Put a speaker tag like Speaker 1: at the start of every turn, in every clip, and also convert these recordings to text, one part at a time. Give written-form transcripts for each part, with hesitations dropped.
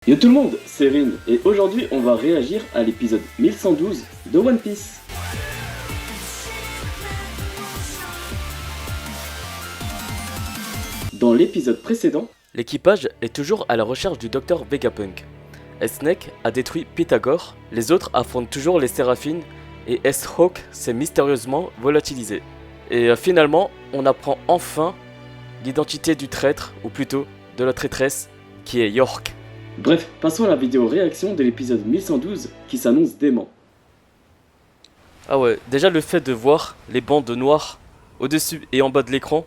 Speaker 1: Yo tout le monde, c'est Rin, et aujourd'hui on va réagir à l'épisode 1112 de One Piece. Dans l'épisode précédent,
Speaker 2: l'équipage est toujours à la recherche du docteur Vegapunk. S-Snake a détruit Pythagore, les autres affrontent toujours les Séraphines, et S-Hawk s'est mystérieusement volatilisé. Et finalement, on apprend enfin l'identité du traître, ou plutôt de la traîtresse, qui est York.
Speaker 1: Bref, passons à la vidéo réaction de l'épisode 1112 qui s'annonce dément.
Speaker 2: Ah ouais, déjà le fait de voir les bandes noires au-dessus et en bas de l'écran,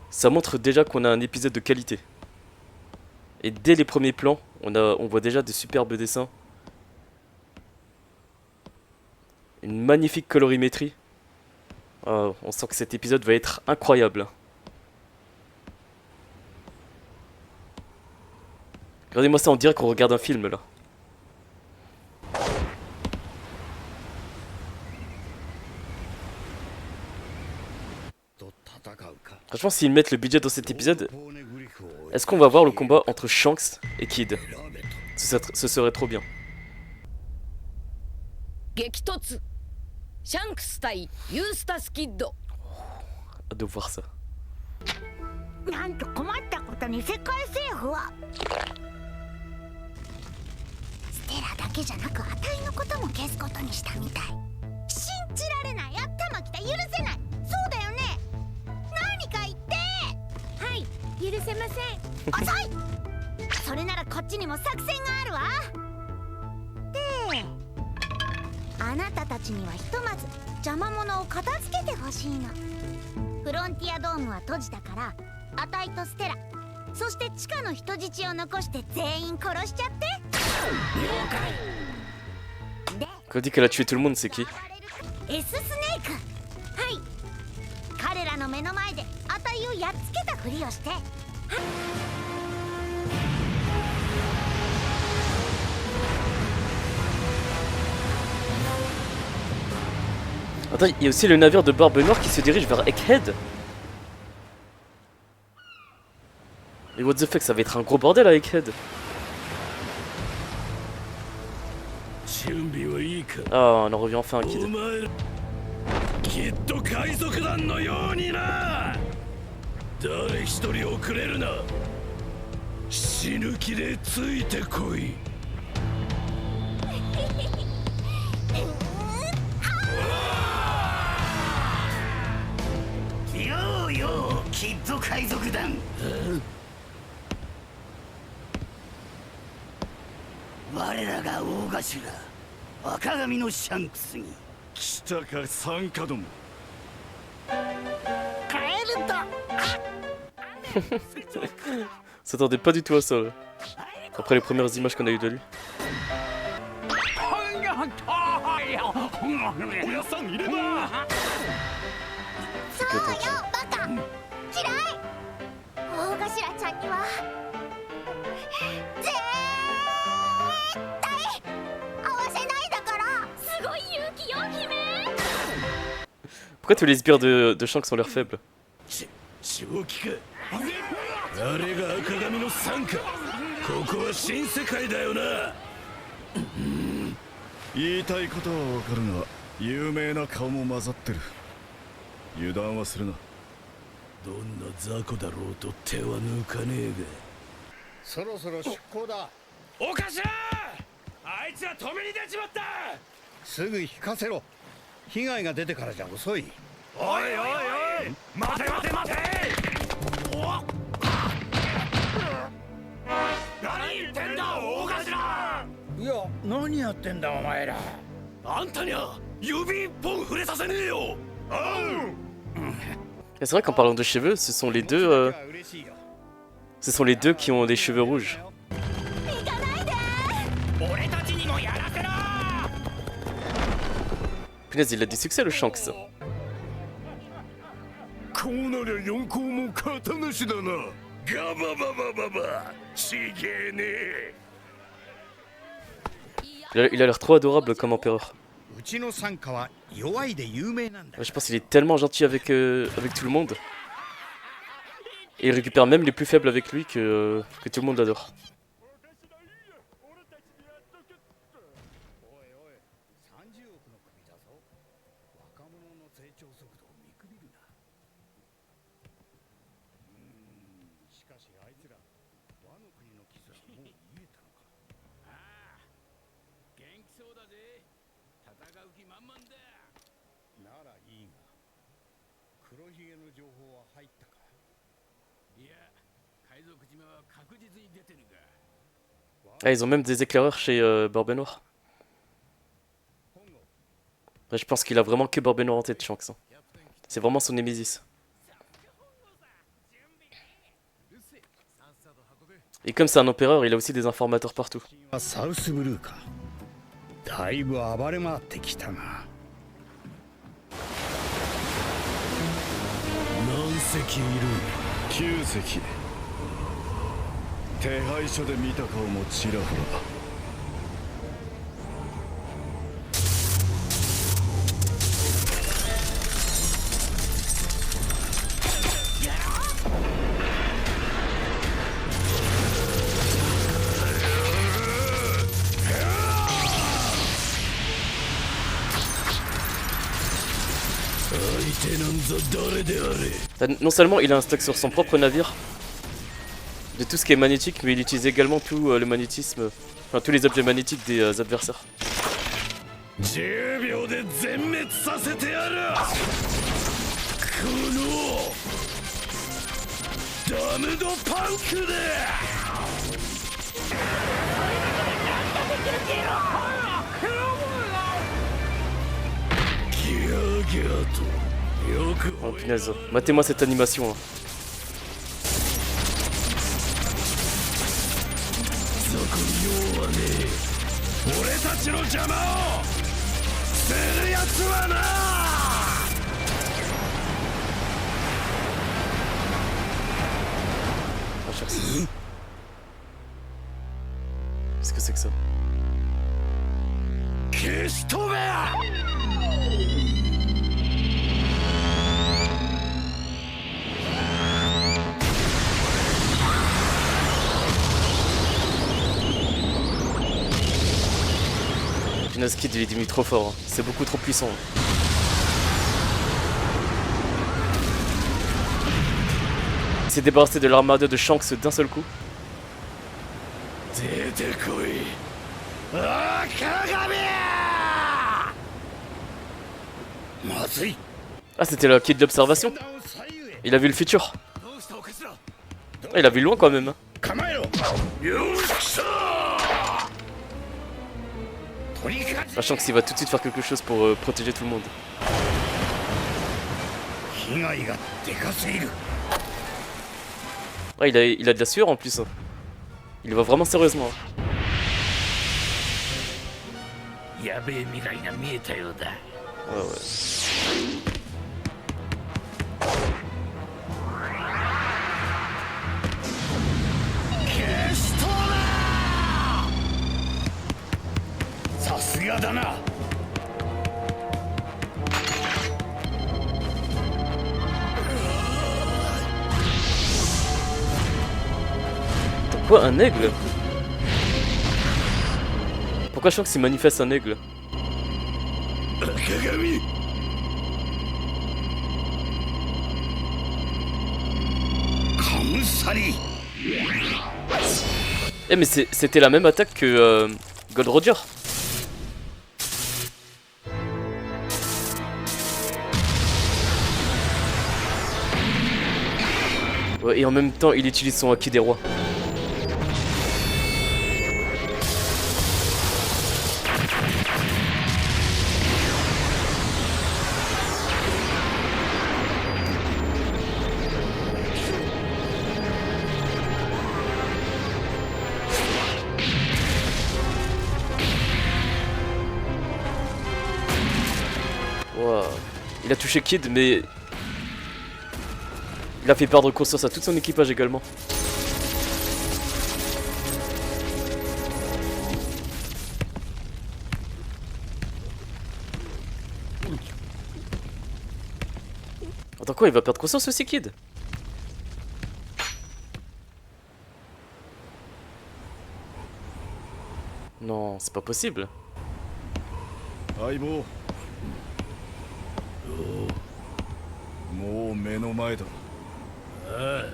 Speaker 2: ça montre déjà qu'on a un épisode de qualité. Et dès les premiers plans, on voit déjà de superbes dessins. Une magnifique colorimétrie. Ah, on sent que cet épisode va être incroyable. Regardez-moi ça, on dirait qu'on regarde un film là. Franchement, s'ils mettent le budget dans cet épisode, est-ce qu'on va voir le combat entre Shanks et Kid? Ce serait trop bien.
Speaker 3: 激突シャンクス対ユースタスキッド
Speaker 2: Hâte de voir ça.
Speaker 4: なんと困ったことに世界政府はステラだけじゃなくアタイのことも消すことにしたみたい。信じられない。頭きた許せない。そうだよね。何か言って。はい、許せません。遅い。それならこっちにも作戦があるわ。であなたたちにはひとまず邪魔者を片付けてほしいの。フロンティアドームは閉じたからアタイとステラ、そして地下の人質を残して全員殺しちゃって。
Speaker 2: Quand on dit qu'elle a tué tout le monde, c'est qui?
Speaker 4: S スネーク。はい、彼らの目の前でアタイをやっつけたふりをして。
Speaker 2: Attends, il y a aussi le navire de Barbe Noire qui se dirige vers Egghead. Mais what the fuck, ça va être un gros bordel à Egghead. Ah, on en revient enfin à Kid. S'attendait pas du tout à ça. Là. Après les premières images qu'on a eues de lui. Pourquoi tous les sbires de Shanks ont l'air faibles? Et c'est vrai qu'en parlant de cheveux, ce sont les deux qui ont les cheveux rouges. Punaise, il a du succès le Shanks. Il a l'air trop adorable comme empereur. Je pense qu'il est tellement gentil avec tout le monde. Et il récupère même les plus faibles avec lui que tout le monde l'adore. Ah, ils ont même des éclaireurs chez Barbe Noire. Ouais, je pense qu'il a vraiment que Barbe Noire en tête, Shanks. Hein. C'est vraiment son némésis. Et comme c'est un empereur, il a aussi des informateurs partout.
Speaker 5: サウスブルーか。だいぶ暴れ回ってきたな。何隻いる？9隻。手配所で見た顔もちらほら。
Speaker 2: Non seulement il a un stock sur son propre navire de tout ce qui est magnétique, mais il utilise également tout le magnétisme, enfin tous les objets magnétiques des adversaires.
Speaker 5: 10秒で全滅させてやる。このダムドパンクで。ギャーギャーと。
Speaker 2: Oh punaise, matez-moi cette animation. Hein. Qu'est-ce que c'est que ça? Kid il est devenu trop fort, hein. C'est beaucoup trop puissant. Il s'est débarrassé de l'armada de Shanks d'un seul coup. Ah, c'était le kid d'observation. Il a vu le futur. Ah, il a vu loin quand même. Sachant qu'il va tout de suite faire quelque chose pour protéger tout le monde. Ouais, il a de la sueur en plus. Hein. Il va vraiment sérieusement. Hein. Ouais, ouais. Quoi, un aigle? Pourquoi Shanks il manifeste un aigle? Eh mais c'était la même attaque que Gold Roger. Ouais, et en même temps il utilise son Haki des rois. Wow. Il a touché Kid mais il a fait perdre conscience à tout son équipage également. Attends quoi, il va perdre conscience aussi Kid? Non, c'est pas possible.
Speaker 5: 相棒。おお、もう目の前だ。ああ。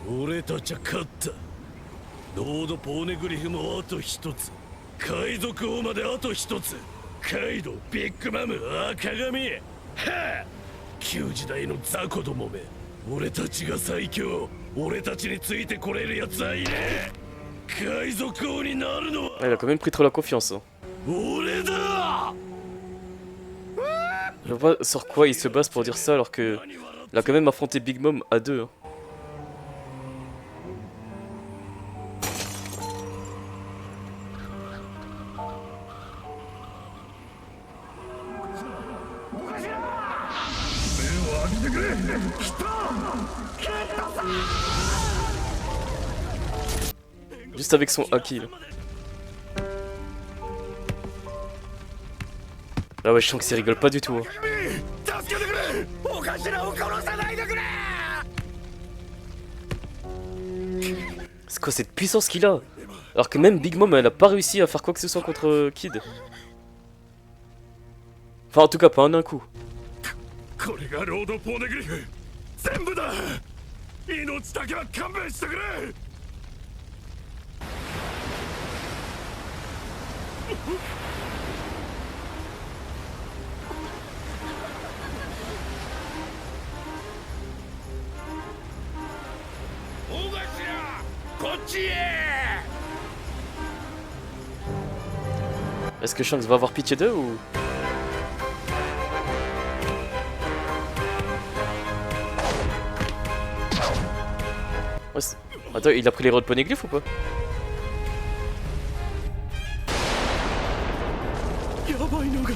Speaker 5: 俺たちは勝った。ロード・ポーネグリフもあと一つ。海賊王まであと一つ。カイドウ、ビッグマム、赤髪。はあ、旧時代の雑魚どもめ。俺たちが最強。俺たちについてこれるやつはいねえ。海賊王になるのは
Speaker 2: Il a quand même pris trop la confiance. Hein.
Speaker 5: 俺だ。
Speaker 2: Je vois pas sur quoi il se base pour dire ça alors que il a quand même affronté Big Mom à deux. Hein. Juste avec son haki là. Là ouais, je sens que ça rigole pas du tout. Hein. C'est quoi cette puissance qu'il a? Alors que même Big Mom elle a pas réussi à faire quoi que ce soit contre Kid. Enfin en tout cas pas en un coup.
Speaker 5: これがロード・ポーネグリフ全部だ。命だけは勘弁してくれ。大頭こっちへ。
Speaker 2: Est-ce que Shanks va avoir pitié d'eux ou... Ouais, attends, il a pris les rois de Poneglyph ou pas?
Speaker 5: やばいのが。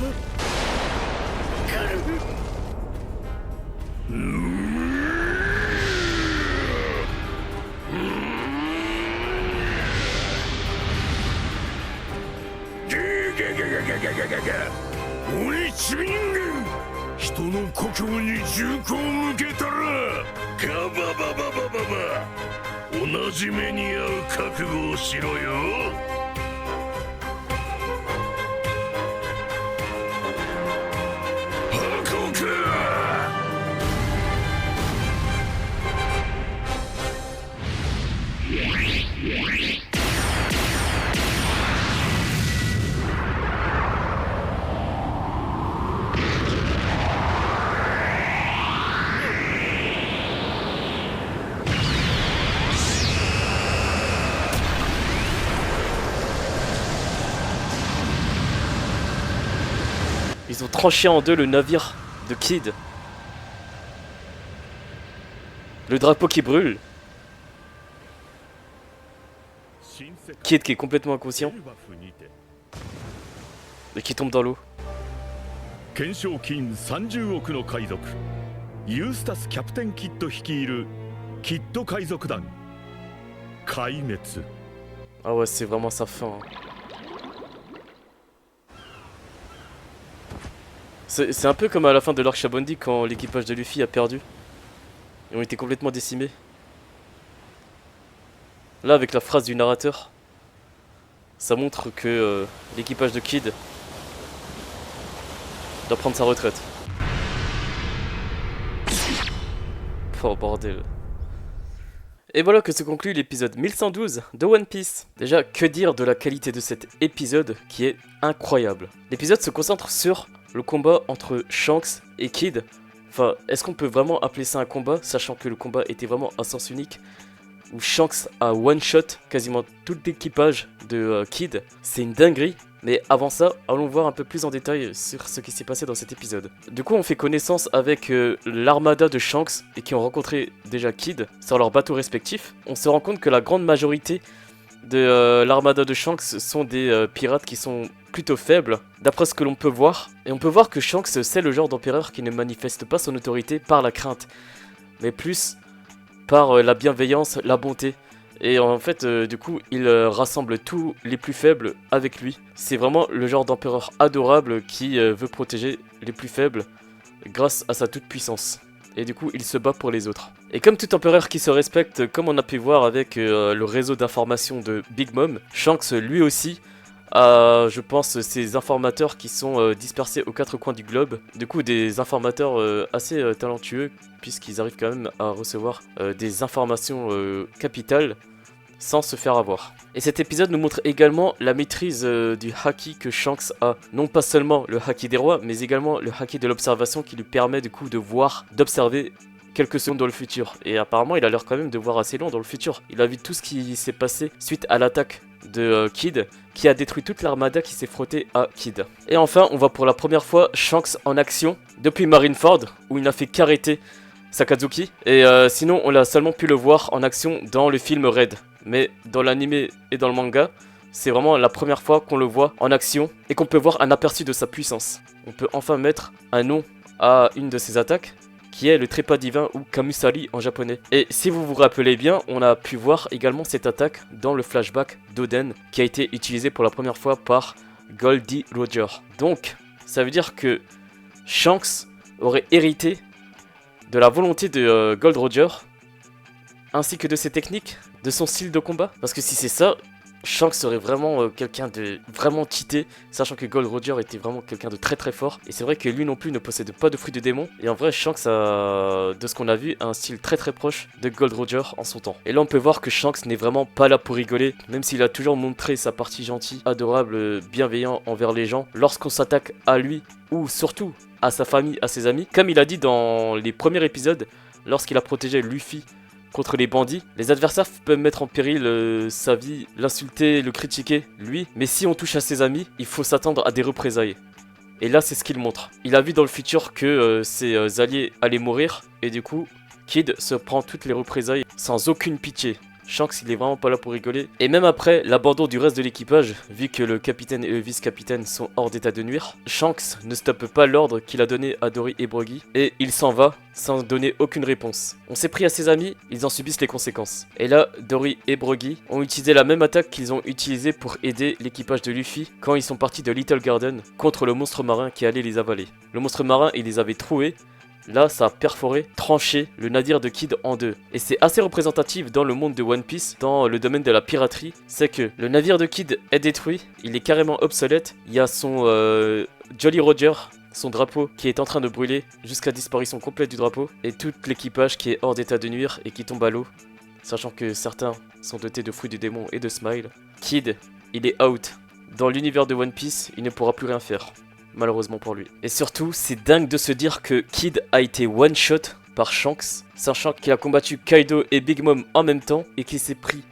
Speaker 5: 俺ちび人間、人の故郷に銃口を向けたらガババババババ、同じ目に遭う覚悟をしろよ。破国。
Speaker 2: Ils ont tranché en deux le navire de Kid. Le drapeau qui brûle. Kid qui est complètement inconscient. Et qui tombe dans l'eau.
Speaker 5: 懸賞金30億の海賊ユースタス・キャプテン・キッド率いるキッド海賊団壊滅。
Speaker 2: Ah ouais, c'est vraiment sa fin. Hein. C'est un peu comme à la fin de l'arc Shabondi quand l'équipage de Luffy a perdu. Ils ont été complètement décimés. Là, avec la phrase du narrateur, ça montre que l'équipage de Kid doit prendre sa retraite. Oh bordel. Et voilà que se conclut l'épisode 1112 de One Piece. Déjà, que dire de la qualité de cet épisode qui est incroyable. L'épisode se concentre sur le combat entre Shanks et Kid. Enfin, est-ce qu'on peut vraiment appeler ça un combat, sachant que le combat était vraiment à sens unique, où Shanks a one-shot quasiment tout l'équipage de Kid. C'est une dinguerie, mais avant ça, allons voir un peu plus en détail sur ce qui s'est passé dans cet épisode. Du coup, on fait connaissance avec l'armada de Shanks et qui ont rencontré déjà Kid sur leurs bateaux respectifs. On se rend compte que la grande majorité de l'armada de Shanks sont des pirates qui sont plutôt faibles, d'après ce que l'on peut voir. Et on peut voir que Shanks, c'est le genre d'empereur qui ne manifeste pas son autorité par la crainte, mais plus par la bienveillance, la bonté. Et en fait, du coup, il rassemble tous les plus faibles avec lui. C'est vraiment le genre d'empereur adorable qui veut protéger les plus faibles grâce à sa toute-puissance. et du coup il se bat pour les autres. Et comme tout empereur qui se respecte, comme on a pu voir avec le réseau d'information de Big Mom, Shanks lui aussi a, je pense, ces informateurs qui sont dispersés aux quatre coins du globe. Du coup des informateurs assez talentueux, puisqu'ils arrivent quand même à recevoir des informations capitales sans se faire avoir. Et cet épisode nous montre également la maîtrise du haki que Shanks a. Non pas seulement le haki des rois, mais également le haki de l'observation qui lui permet du coup de voir, d'observer quelques secondes dans le futur. Et apparemment il a l'air quand même de voir assez loin dans le futur. Il a vu tout ce qui s'est passé suite à l'attaque de Kid, qui a détruit toute l'armada qui s'est frottée à Kid. Et enfin on voit pour la première fois Shanks en action depuis Marineford, où il n'a fait qu'arrêter Sakazuki. Et sinon on a seulement pu le voir en action dans le film Red. Mais dans l'anime et dans le manga, c'est vraiment la première fois qu'on le voit en action et qu'on peut voir un aperçu de sa puissance. On peut enfin mettre un nom à une de ses attaques, qui est le trépas divin ou Kamisari en japonais. Et si vous vous rappelez bien, on a pu voir également cette attaque dans le flashback d'Oden, qui a été utilisé pour la première fois par Goldie Roger. Donc, ça veut dire que Shanks aurait hérité de la volonté de Gold Roger, ainsi que de ses techniques, de son style de combat. Parce que si c'est ça, Shanks serait vraiment quelqu'un de vraiment cheaté, sachant que Gold Roger était vraiment quelqu'un de très très fort. Et c'est vrai que lui non plus ne possède pas de fruits de démon. Et en vrai, Shanks a, de ce qu'on a vu, un style très très proche de Gold Roger en son temps. Et là on peut voir que Shanks n'est vraiment pas là pour rigoler, même s'il a toujours montré sa partie gentille, adorable, bienveillant envers les gens. Lorsqu'on s'attaque à lui, ou surtout à sa famille, à ses amis, comme il a dit dans les premiers épisodes, lorsqu'il a protégé Luffy contre les bandits, les adversaires peuvent mettre en péril sa vie, l'insulter, le critiquer, lui, mais si on touche à ses amis, il faut s'attendre à des représailles. Et là c'est ce qu'il montre. Il a vu dans le futur que ses alliés allaient mourir, et du coup, Kid se prend toutes les représailles sans aucune pitié. Shanks il est vraiment pas là pour rigoler. Et même après l'abandon du reste de l'équipage, vu que le capitaine et le vice-capitaine sont hors d'état de nuire, Shanks ne stoppe pas l'ordre qu'il a donné à Dory et Broggy, et il s'en va sans donner aucune réponse. On s'est pris à ses amis, ils en subissent les conséquences. Et là, Dory et Broggy ont utilisé la même attaque qu'ils ont utilisée pour aider l'équipage de Luffy quand ils sont partis de Little Garden contre le monstre marin qui allait les avaler. Le monstre marin il les avait troués. Là, ça a perforé, tranché le navire de Kid en deux. Et c'est assez représentatif dans le monde de One Piece, dans le domaine de la piraterie. C'est que le navire de Kid est détruit, il est carrément obsolète. Il y a son Jolly Roger, son drapeau, qui est en train de brûler jusqu'à disparition complète du drapeau. Et tout l'équipage qui est hors d'état de nuire et qui tombe à l'eau. Sachant que certains sont dotés de fruits du démon et de smile. Kid, il est out. Dans l'univers de One Piece, il ne pourra plus rien faire. Malheureusement pour lui. Et surtout, c'est dingue de se dire que Kid a été one-shot par Shanks, sachant qu'il a combattu Kaido et Big Mom en même temps et qu'il s'est pris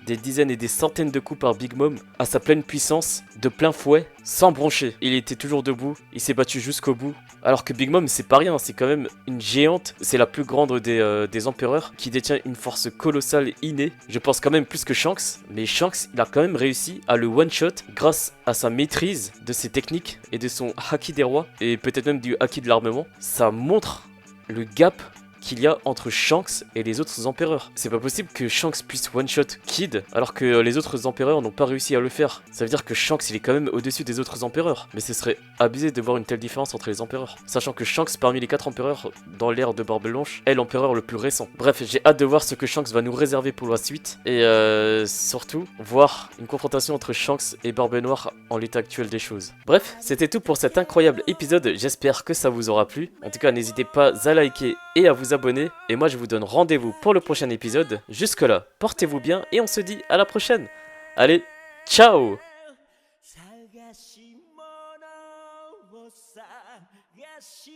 Speaker 2: des dizaines et des centaines de coups par Big Mom à sa pleine puissance, de plein fouet, sans broncher. Il était toujours debout, il s'est battu jusqu'au bout. Alors que Big Mom c'est pas rien, c'est quand même une géante, c'est la plus grande des empereurs qui détient une force colossale innée. Je pense quand même plus que Shanks, mais Shanks il a quand même réussi à le one-shot grâce à sa maîtrise de ses techniques et de son haki des rois et peut-être même du haki de l'armement. Ça montre le gap qu'il y a entre Shanks et les autres empereurs. C'est pas possible que Shanks puisse one-shot Kid alors que les autres empereurs n'ont pas réussi à le faire. Ça veut dire que Shanks il est quand même au-dessus des autres empereurs. Mais ce serait abusé de voir une telle différence entre les empereurs. Sachant que Shanks parmi les 4 empereurs dans l'ère de Barbe Blanche est l'empereur le plus récent. Bref, j'ai hâte de voir ce que Shanks va nous réserver pour la suite. Et surtout, voir une confrontation entre Shanks et Barbe Noire en l'état actuel des choses. Bref, c'était tout pour cet incroyable épisode. J'espère que ça vous aura plu. En tout cas, n'hésitez pas à liker et à vous abonner. Et moi, je vous donne rendez-vous pour le prochain épisode. Jusque là, portez-vous bien et on se dit à la prochaine. Allez, ciao! 探し物を探し